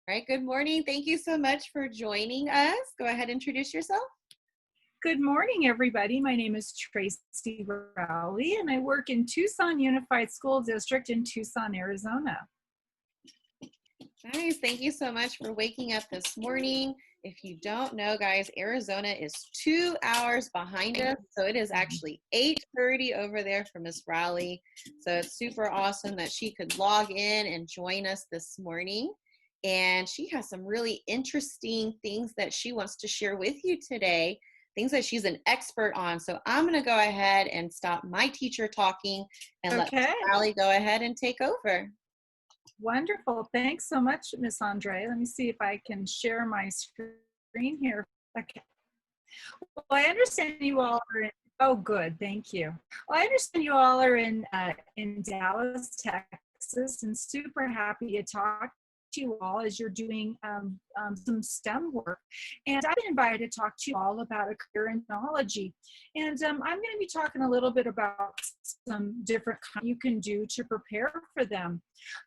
All right, good morning. Thank you so much for joining us. Go ahead and introduce yourself. Good morning, everybody. My name is Tracey Rowley, and I work in Tucson Unified School District in Tucson, Arizona. Guys, thank you so much for waking up this morning. If you don't know, guys, Arizona is 2 hours behind us. So it is actually 8:30 over there for Miss Rowley. So it's super awesome that she could log in and join us this morning. And she has some really interesting things that she wants to share with you today, things that she's an expert on. So I'm going to go ahead and stop my teacher talking and let Miss Okay, Rowley go ahead and take over. wonderful. Thanks so much, Miss Andre. Let me see if I can share my screen here. Okay. Well, I understand you all are in, oh, good. Thank you. Well, I understand you all are in Dallas, Texas, and super happy to talk to you all as you're doing some STEM work. And I've been invited to talk to you all about a career in technology. And I'm going to be talking a little bit about some different you can do to prepare for them.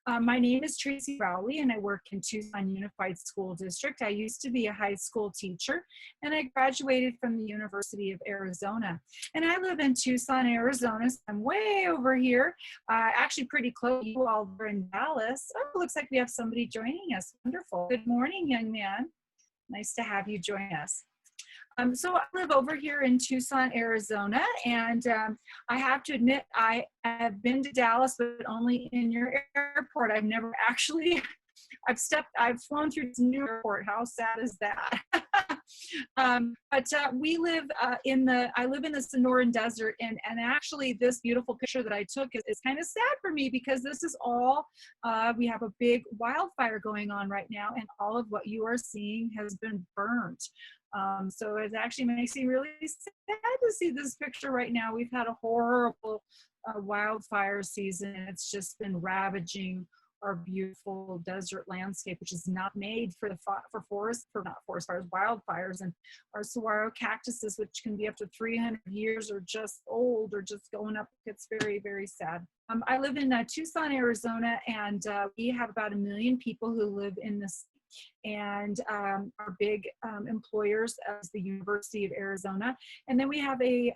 My name is Tracey Rowley, and I work in Tucson Unified School District. I used to be a high school teacher, and I graduated from the University of Arizona. And I live in Tucson, Arizona, so I'm way over here, actually pretty close to you all are in Dallas. Oh, looks like we have somebody joining us. Wonderful. Good morning, young man. Nice to have you join us. So I live over here in Tucson, Arizona, and I have to admit I have been to Dallas, but only in your airport. I've never actually, I've flown through this new airport. How sad is that? But we live I live in the Sonoran Desert, and actually this beautiful picture that I took is kind of sad for me because this is all, we have a big wildfire going on right now, and all of what you are seeing has been burnt. So it actually makes me really sad to see this picture right now. We've had a horrible wildfire season. It's just been ravaging our beautiful desert landscape, which is not made for not forest fires, wildfires. And our saguaro cactuses, which can be up to 300 years, are just old or just going up. It's very, very sad. I live in Tucson, Arizona, and we have about 1 million people who live in this. And our big employers is the University of Arizona. And then we have the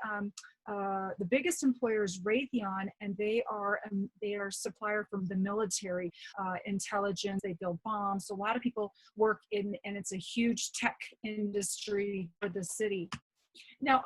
biggest employer is Raytheon, and they are a supplier from the military intelligence. They build bombs. So a lot of people work in, and it's a huge tech industry for the city. Now,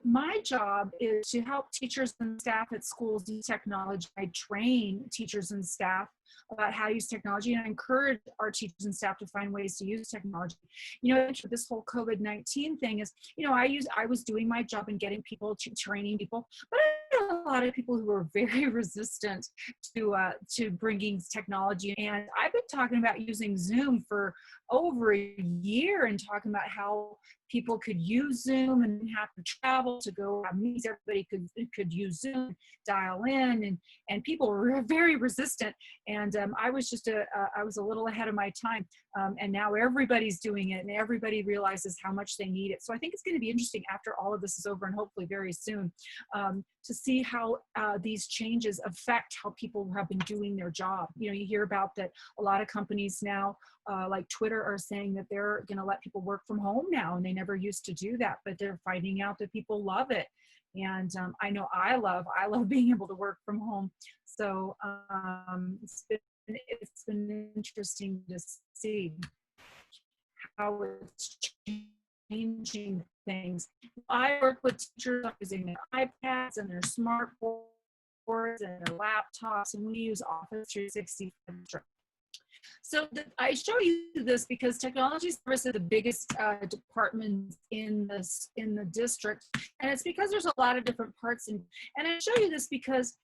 my job is to help teachers and staff at schools use technology. I train teachers and staff about how to use technology, and I encourage our teachers and staff to find ways to use technology. You know, this whole COVID-19 thing is, you know, I was doing my job and getting people, training people, but I had a lot of people who were very resistant to bringing technology. And I've been talking about using Zoom for over a year and talking about how people could use Zoom and have to travel to go have meetings. Everybody could use Zoom, dial in, and people were very resistant. And I was a little ahead of my time. And now everybody's doing it, and everybody realizes how much they need it. So I think it's going to be interesting after all of this is over, and hopefully very soon, to see how these changes affect how people have been doing their job. You know, you hear about that a lot of companies now, like Twitter, are saying that they're going to let people work from home now, and they never used to do that, but they're finding out that people love it. And I know I love being able to work from home. So it's been interesting to see how it's changing things. I work with teachers using their iPads and their smart boards and their laptops, and we use Office 365. So I show you this because technology service is the biggest department in the district, and it's because there's a lot of different parts. And I show you this because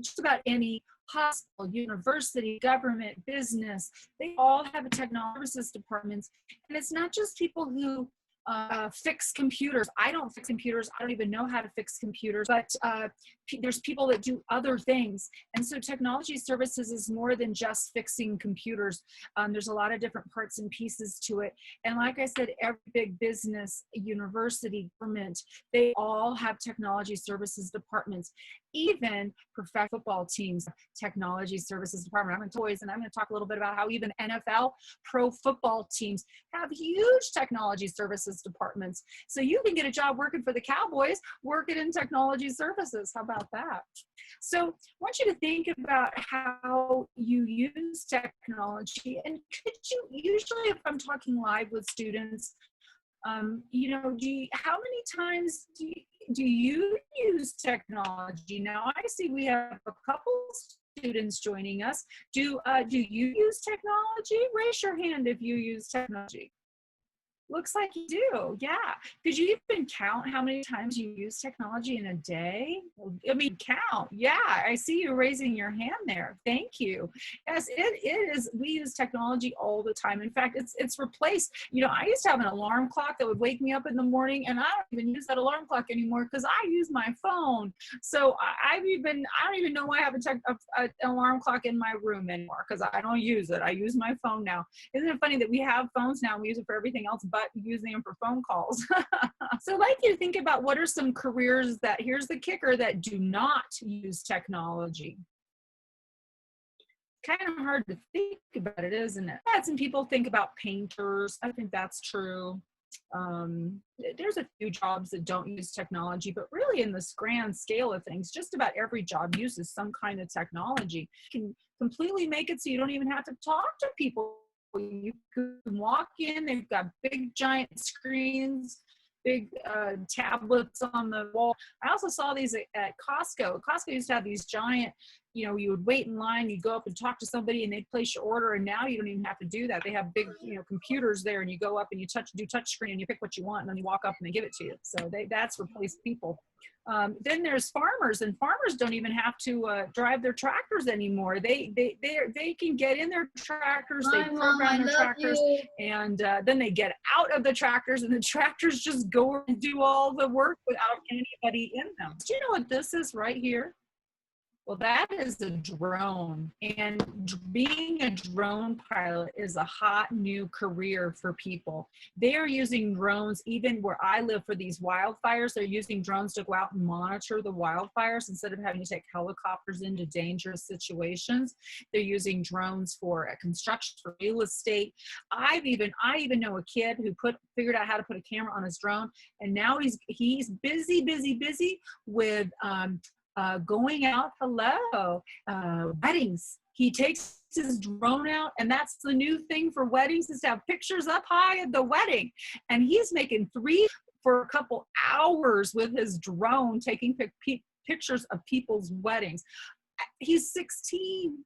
just about any hospital, university, government, business, they all have a technology services department. And it's not just people who fix computers. I don't fix computers. I don't even know how to fix computers, but there's people that do other things. And so technology services is more than just fixing computers. There's a lot of different parts and pieces to it. And like I said, every big business, university, government, they all have technology services departments. Even professional football teams, technology services department. I'm going to toys, and I'm going to talk a little bit about how even NFL pro football teams have huge technology services departments. So you can get a job working for the Cowboys, working in technology services. How about that? So I want you to think about how you use technology. And could you, usually if I'm talking live with students, you know, how many times do you use technology? Now I see we have a couple students joining us. Do you use technology? Raise your hand if you use technology. Looks like you do, yeah. Could you even count how many times you use technology in a day? I mean, count, yeah. I see you raising your hand there. Thank you. Yes, it is. We use technology all the time. In fact, it's replaced. You know, I used to have an alarm clock that would wake me up in the morning, and I don't even use that alarm clock anymore because I use my phone. So I don't even know why I have an alarm clock in my room anymore because I don't use it. I use my phone now. Isn't it funny that we have phones now and we use it for everything else but using them for phone calls? So I'd like you to think about what are some careers that, here's the kicker, that do not use technology. Kind of hard to think about it, isn't it? Some people think about painters. I think that's true. There's a few jobs that don't use technology, but really in this grand scale of things, just about every job uses some kind of technology. You can completely make it so you don't even have to talk to people. You can walk in, they've got big giant screens, big tablets on the wall. I also saw these at Costco. Costco used to have these giant, you know, you would wait in line, you'd go up and talk to somebody and they'd place your order, and now you don't even have to do that. They have big, you know, computers there, and you go up and you do touch screen and you pick what you want, and then you walk up and they give it to you. So that's replaced people. Then there's farmers, and farmers don't even have to drive their tractors anymore. They can get in their tractors, they program their tractors, and then they get out of the tractors, and the tractors just go and do all the work without anybody in them. Do you know what this is right here? Well, that is a drone, and being a drone pilot is a hot new career for people. They are using drones, even where I live, for these wildfires. They're using drones to go out and monitor the wildfires instead of having to take helicopters into dangerous situations. They're using drones for construction, for real estate. I even know a kid who figured out how to put a camera on his drone, and now he's busy with going out, weddings. He takes his drone out, and that's the new thing for weddings, is to have pictures up high at the wedding. And he's making for a couple hours with his drone, taking pictures of people's weddings. He's 16.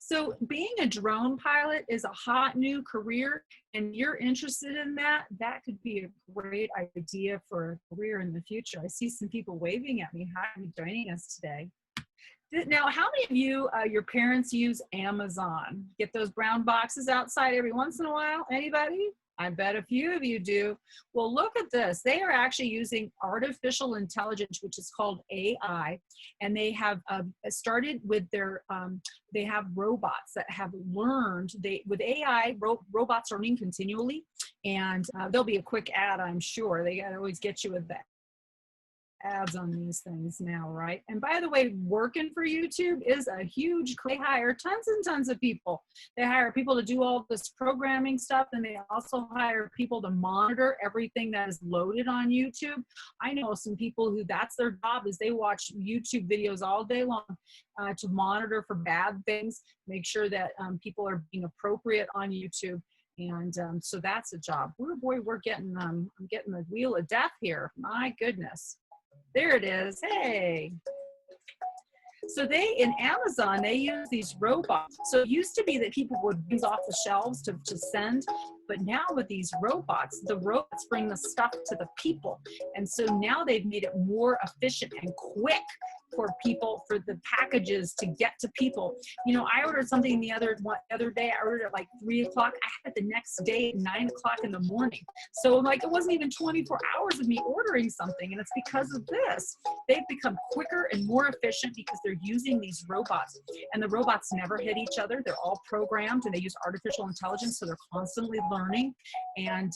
So being a drone pilot is a hot new career, and you're interested in that, that could be a great idea for a career in the future. I see some people waving at me. Hi, for joining us today. Now, how many of you, your parents use Amazon? Get those brown boxes outside every once in a while? Anybody? I bet a few of you do. Well, look at this. They are actually using artificial intelligence, which is called AI, and they have started with their, they have robots that have learned, with AI, robots are learning continually, and there'll be a quick ad, I'm sure. They gotta always get you with that. Ads on these things now, right? And by the way, working for YouTube is a huge, they hire tons and tons of people. They hire people to do all this programming stuff, and they also hire people to monitor everything that is loaded on YouTube. I know some people who that's their job, is they watch YouTube videos all day long to monitor for bad things, make sure that people are being appropriate on YouTube. And so that's a job. Oh boy, we're getting, I'm getting the wheel of death here. My goodness. There it is. Hey. So in Amazon, they use these robots. So it used to be that people would bring off the shelves to send, but now with these robots, the robots bring the stuff to the people. And so now they've made it more efficient and quick for people, for the packages to get to people. You know, I ordered something the other day. I ordered at like 3 o'clock. I had it the next day at 9 o'clock in the morning. So like, it wasn't even 24 hours of me ordering something. And it's because of this. They've become quicker and more efficient because they're using these robots, and the robots never hit each other. They're all programmed, and they use artificial intelligence. So they're constantly learning, and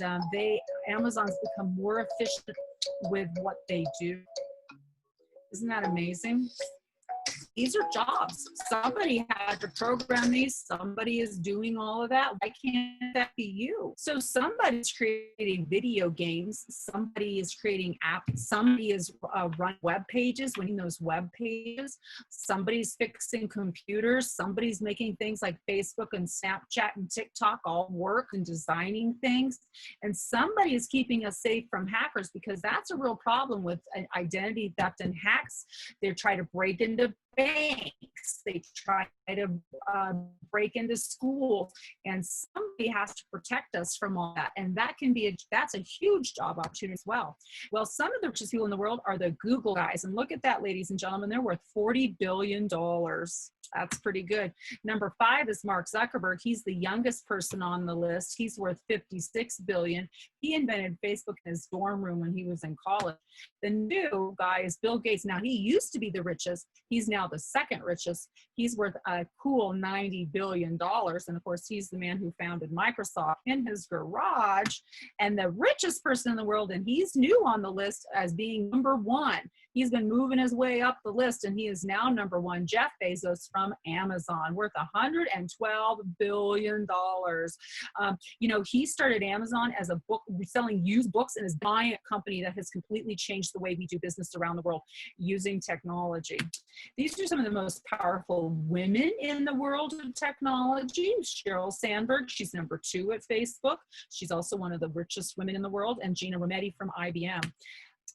Amazon's become more efficient with what they do. Isn't that amazing? These are jobs. Somebody had to program these. Somebody is doing all of that. Why can't that be you? So somebody's creating video games. Somebody is creating apps. Somebody is running web pages, winning those web pages. Somebody's fixing computers. Somebody's making things like Facebook and Snapchat and TikTok all work, and designing things. And somebody is keeping us safe from hackers, because that's a real problem with identity theft and hacks. They try to break into banks, they try to break into schools, and somebody has to protect us from all that. And that can be that's a huge job opportunity as well. Well, some of the richest people in the world are the Google guys, and look at that, ladies and gentlemen, they're worth $40 billion. That's pretty good. Number 5 is Mark Zuckerberg. He's the youngest person on the list. He's worth $56 billion. He invented Facebook in his dorm room when he was in college. The new guy is Bill Gates. Now, he used to be the richest. He's now the second richest. He's worth a cool $90 billion. And of course, he's the man who founded Microsoft in his garage. And the richest person in the world, and he's new on the list as being number 1. He's been moving his way up the list, and he is now number 1, Jeff Bezos from Amazon, worth $112 billion. You know, he started Amazon as a book, selling used books, and is buying a company that has completely changed the way we do business around the world using technology. These are some of the most powerful women in the world of technology. Sheryl Sandberg, she's number 2 at Facebook. She's also one of the richest women in the world, and Gina Rometty from IBM.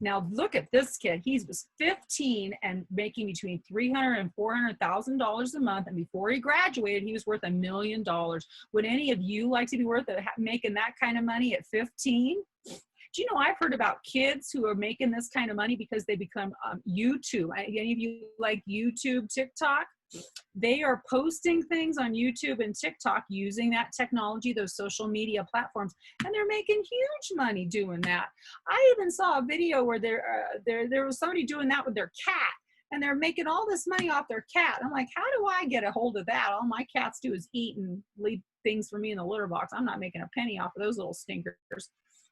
Now look at this kid. He was 15 and making between $300,000 and $400,000 a month. And before he graduated, he was worth $1 million. Would any of you like to be worth making that kind of money at 15? Do you know, I've heard about kids who are making this kind of money because they become YouTube. Any of you like YouTube, TikTok? They are posting things on YouTube and TikTok using that technology, those social media platforms, and they're making huge money doing that. I even saw a video where there was somebody doing that with their cat, and they're making all this money off their cat. I'm like, how do I get a hold of that? All my cats do is eat and leave things for me in the litter box. I'm not making a penny off of those little stinkers.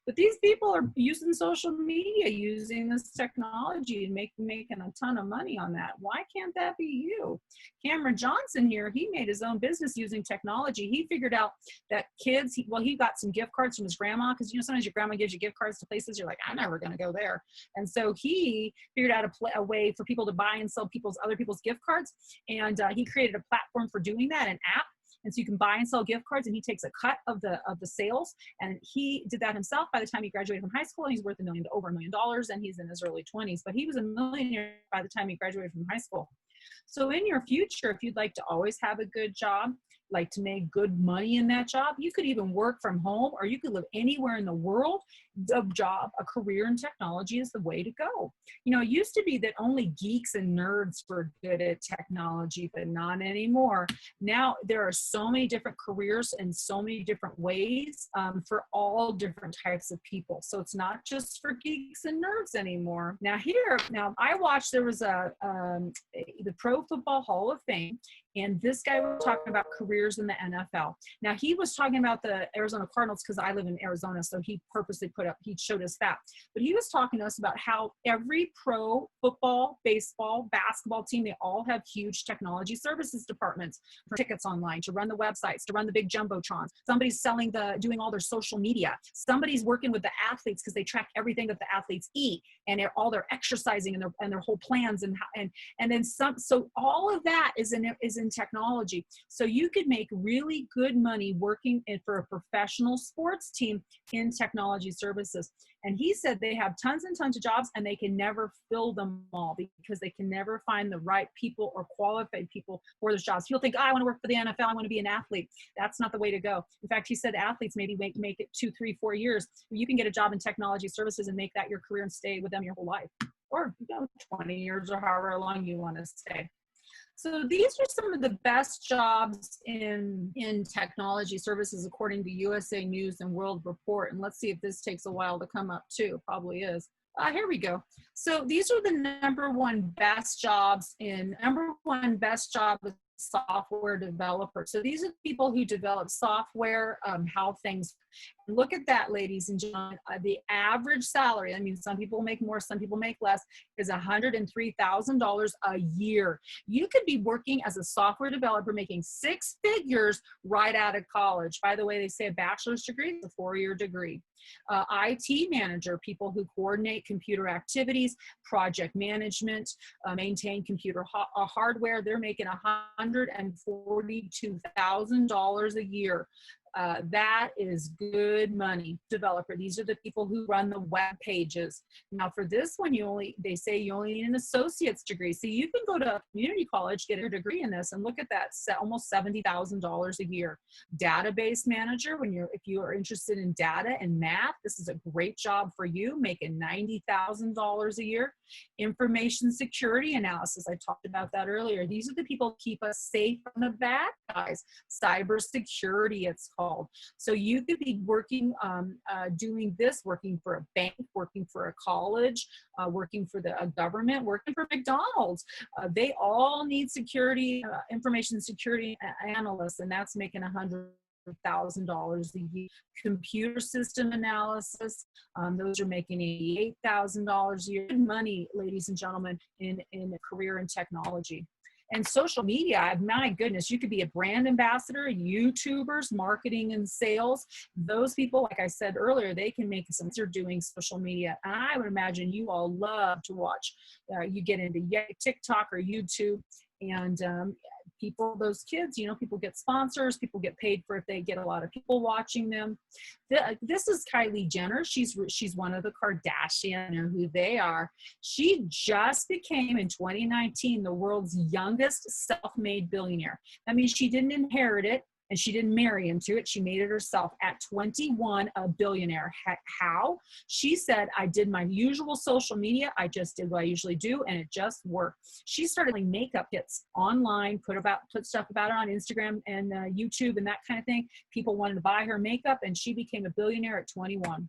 But these people are using social media, using this technology, and making a ton of money on that. Why can't that be you? Cameron Johnson here, he made his own business using technology. He figured out that kids, he got some gift cards from his grandma, because you know sometimes your grandma gives you gift cards to places you're like, I'm never going to go there. And so he figured out a way for people to buy and sell other people's gift cards, and he created a platform for doing that, an app. And so you can buy and sell gift cards, and he takes a cut of the sales. And he did that himself. By the time he graduated from high school, he's worth over $1 million, and he's in his early 20s. But he was a millionaire by the time he graduated from high school. So in your future, if you'd like to always have a good job, like to make good money in that job, you could even work from home, or you could live anywhere in the world. A career in technology is the way to go. You know, it used to be that only geeks and nerds were good at technology, but not anymore. Now there are so many different careers and so many different ways for all different types of people. So it's not just for geeks and nerds anymore. Now I watched, there was the Pro Football Hall of Fame, and this guy was talking about careers in the NFL. Now he was talking about the Arizona Cardinals, because I live in Arizona, so he purposely he showed us that. But he was talking to us about how every pro football, baseball, basketball team, they all have huge technology services departments for tickets online, to run the websites, to run the big jumbotrons. Somebody's doing all their social media. Somebody's working with the athletes, because they track everything that the athletes eat, and all their exercising and their whole plans, and then some. So all of that is in technology. So you could make really good money working for a professional sports team in technology services. And he said they have tons and tons of jobs, and they can never fill them all, because they can never find the right people or qualified people for those jobs. People think, I want to work for the NFL, I want to be an athlete. That's not the way to go. In fact, he said athletes maybe make it 2, 3, 4 years. You can get a job in technology services and make that your career and stay with them your whole life. or 20 years or however long you want to stay. So these are some of the best jobs in technology services according to USA News and World Report. And let's see if this takes a while to come up too. Probably is. Here we go. So these are the number one best jobs software developer. So these are the people who develop software, how things, look at that, ladies and gentlemen, the average salary, I mean, some people make more, some people make less, is $103,000 a year. You could be working as a software developer making 6 figures right out of college. By the way, they say a bachelor's degree is a 4-year degree. IT manager, people who coordinate computer activities, project management, maintain computer hardware, they're making $142,000 a year. That is good money. Developer, these are the people who run the web pages. Now for this one, they say you only need an associate's degree. So you can go to community college, get a degree in this, and look at that, almost $70,000 a year. Database manager, if you are interested in data and math, this is a great job for you, making $90,000 a year. Information security analysis, I talked about that earlier. These are the people who keep us safe from the bad guys. Cyber security, it's called. So you could be working, doing this, working for a bank, working for a college, working for the government, working for McDonald's. They all need security, information security analysts, and that's making $100,000 a year. Computer system analysis, those are making $88,000 a year. Good money, ladies and gentlemen, in a career in technology. And social media, my goodness, you could be a brand ambassador, YouTubers, marketing and sales. Those people, like I said earlier, they can make some, they're doing social media. And I would imagine you all love to watch, you get into TikTok or YouTube, and people, those kids, people get sponsors, people get paid for if they get a lot of people watching them. This is Kylie Jenner. She's one of the Kardashians, who they are. She just became in 2019 the world's youngest self-made billionaire. That means she didn't inherit it and she didn't marry into it. She made it herself at 21, a billionaire. How? She said, I did my usual social media. I just did what I usually do, and it just worked. She started doing makeup kits online, put stuff about it on Instagram and YouTube and that kind of thing. People wanted to buy her makeup, and she became a billionaire at 21.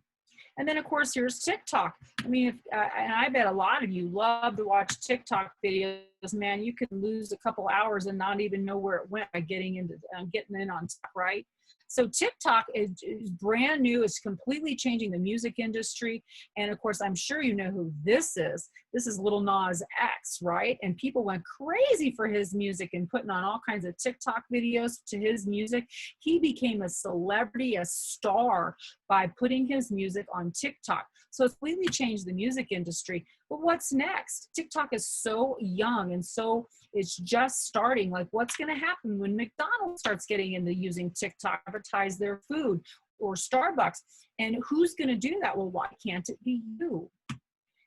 And then, of course, here's TikTok. I mean, and I bet a lot of you love to watch TikTok videos. Man, you can lose a couple hours and not even know where it went by getting in on TikTok, right? So TikTok is brand new. It's completely changing the music industry. And of course, I'm sure you know who this is. This is Lil Nas X, right? And people went crazy for his music and putting on all kinds of TikTok videos to his music. He became a celebrity, a star, by putting his music on TikTok. So it's completely changed the music industry. But what's next? TikTok is so young, and so it's just starting. Like, what's going to happen when McDonald's starts getting into using TikTok to advertise their food, or Starbucks? And who's going to do that? Well, why can't it be you?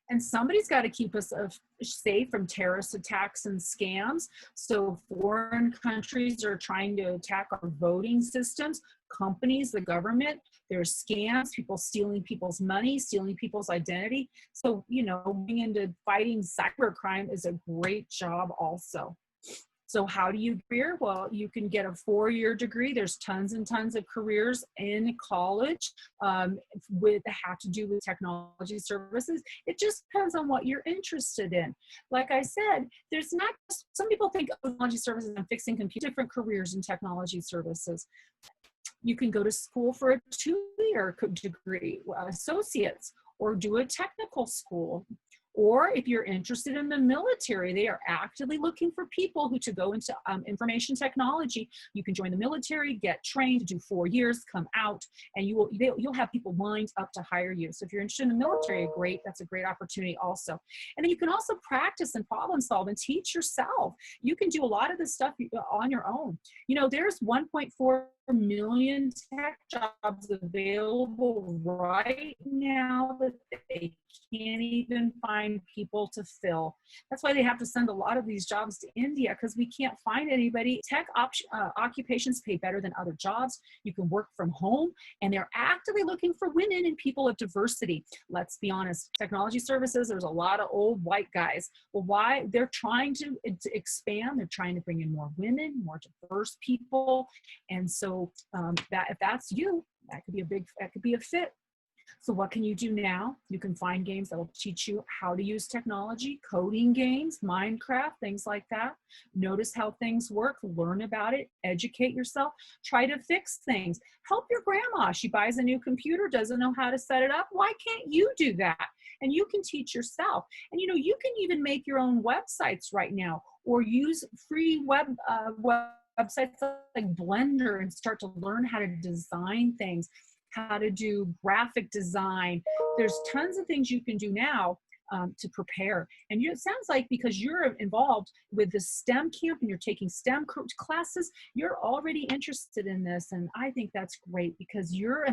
And somebody's got to keep us safe from terrorist attacks and scams. So foreign countries are trying to attack our voting systems. Companies, the government, there's scams, people stealing people's money, stealing people's identity. So, going into fighting cybercrime is a great job also. So how do you career? Well, you can get a 4-year degree. There's tons and tons of careers in college that have to do with technology services. It just depends on what you're interested in. Like I said, there's not, some people think technology services and fixing computers, different careers in technology services. You can go to school for a 2-year degree, associates, or do a technical school. Or if you're interested in the military, they are actively looking for people who to go into information technology. You can join the military, get trained, do 4 years, come out, and you'll have people lined up to hire you. So if you're interested in the military, that's a great opportunity also. And then you can also practice and problem solve and teach yourself. You can do a lot of this stuff on your own. There's 1.4 million tech jobs available right now that they can't even find people to fill. That's why they have to send a lot of these jobs to India, because we can't find anybody. Tech occupations pay better than other jobs. You can work from home, and they're actively looking for women and people of diversity. Let's be honest, technology services, there's a lot of old white guys. Well, why? They're trying to expand. They're trying to bring in more women, more diverse people. And so that if that's you, that could be a fit. So what can you do now? You can find games that will teach you how to use technology, coding games, Minecraft, things like that. Notice how things work, learn about it, educate yourself, try to fix things. Help your grandma. She buys a new computer, doesn't know how to set it up. Why can't you do that? And you can teach yourself. And you can even make your own websites right now, or use free websites like Blender and start to learn how to design things, how to do graphic design. There's tons of things you can do now to prepare. And it sounds like because you're involved with the STEM camp and you're taking STEM classes, you're already interested in this. And I think that's great, because you're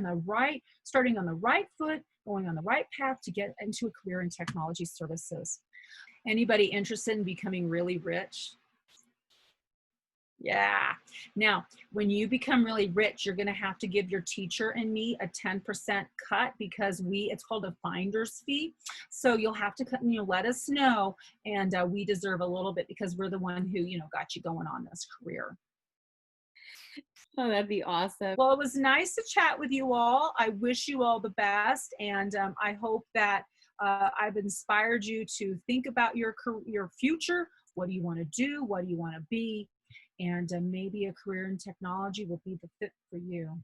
starting on the right foot, going on the right path to get into a career in technology services. Anybody interested in becoming really rich? Yeah. Now, when you become really rich, you're going to have to give your teacher and me a 10% cut, because it's called a finder's fee. So you'll have to let us know. And we deserve a little bit, because we're the one who, got you going on this career. Oh, that'd be awesome. Well, it was nice to chat with you all. I wish you all the best. And I hope that I've inspired you to think about your future. What do you want to do? What do you want to be? And maybe a career in technology will be the fit for you.